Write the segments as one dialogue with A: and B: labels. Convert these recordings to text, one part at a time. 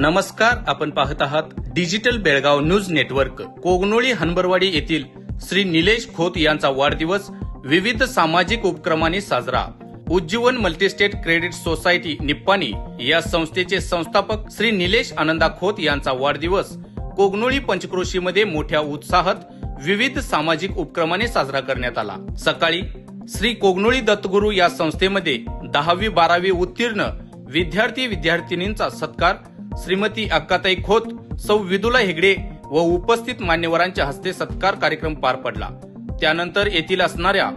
A: नमस्कार, आपण पाहत आहात digital Belgaum news network. Kognoli Hanbarwadi येथील श्री निलेश खोत यांचा वाढदिवस विविध सामाजिक उपक्रमांनी साजरा। Ujjivan multi-state credit society Nippani या संस्थेचे संस्थापक श्री निलेश आनंदा खोत यांचा वाढदिवस कोगनोळी पंचक्रोशीमध्ये मोठ्या उत्साहात विविध सामाजिक उपक्रमांनी साजरा करण्यात आला। सकाळी श्री कोगनोळी दत्तगुरू या संस्थेमध्ये 10वी 12वी उत्तीर्ण विद्यार्थिनींचा सत्कार श्रीमती अक्काताई खोत, सौ विदुला हेगडे व उपस्थित मान्यवरांच्या हस्ते सत्कार कार्यक्रम पार पडला। त्यानंतर येथील असणाऱ्या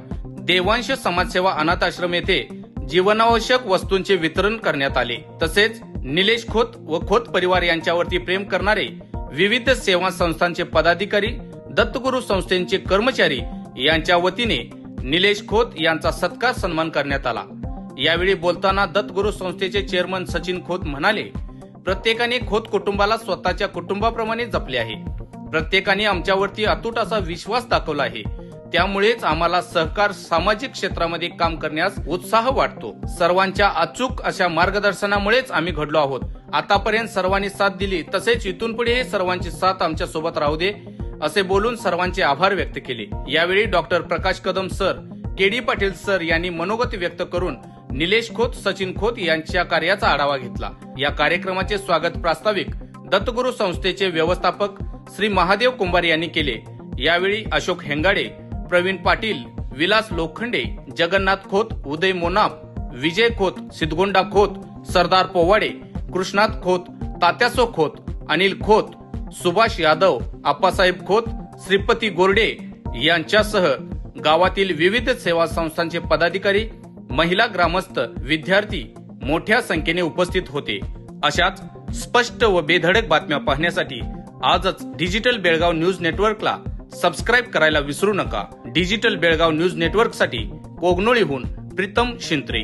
A: देवांश समाजसेवा अनाथ आश्रम येथे जीवनावश्यक वस्तूंचे वितरण करण्यात आले। तसेच निलेश खोत व खोत परिवार यांच्यावरती प्रेम करणारे विविध सेवा संस्थांचे पदाधिकारी, दत्तगुरू संस्थेचे कर्मचारी यांच्या वतीने निलेश खोत यांचा सत्कार सन्मान करण्यात आला। यावेळी बोलताना दत्तगुरू संस्थेचे चेअरमन सचिन खोत म्हणाले, प्रत्येकाने खोत कुटुंबाला स्वतःच्या कुटुंबाप्रमाणे जपले आहे। प्रत्येकाने आमच्यावरती अतूट असा विश्वास दाखवला आहे। त्यामुळेच आम्हाला सहकार सामाजिक क्षेत्रामध्ये काम करण्यास उत्साह वाटतो। सर्वांच्या अचूक अशा मार्गदर्शनामुळेच आम्ही घडलो आहोत। आतापर्यंत सर्वांनी साथ दिली, तसेच इथून पुढे हे सर्वांची साथ आमच्या सोबत राहू दे असे बोलून सर्वांचे आभार व्यक्त केले। यावेळी doctor Prakash Kadam sir, KD Patil sir यांनी मनोगत व्यक्त करून निलेश खोत, सचिन खोत यांच्या कार्याचा आढावा घेतला। या कार्यक्रमाचे स्वागत प्रास्ताविक दत्तगुरू संस्थेचे व्यवस्थापक श्री महादेव कुंभार यांनी केले। यावेळी अशोक हेंगाडे, प्रवीण पाटील, विलास लोखंडे, जगन्नाथ खोत, उदय मोनाप, विजय खोत, सिद्धगोंडा खोत, सरदार पोवाडे, कृष्णात खोत, तात्यासो खोत, अनिल खोत, सुभाष यादव, आप्पासाहेब खोत, श्रीपती गोरडे यांच्यासह गावातील विविध सेवा संस्थांचे पदाधिकारी, महिला, ग्रामस्थ, विद्यार्थी मोठ्या संख्येने उपस्थित होते। अशाच स्पष्ट व बेधडक बातम्या पाहण्यासाठी आजच डिजिटल बेळगाव न्यूज नेटवर्कला सबस्क्राईब करायला विसरू नका। डिजिटल बेळगाव न्यूज नेटवर्कसाठी कोगनोळीहून प्रीतम शिंत्रे।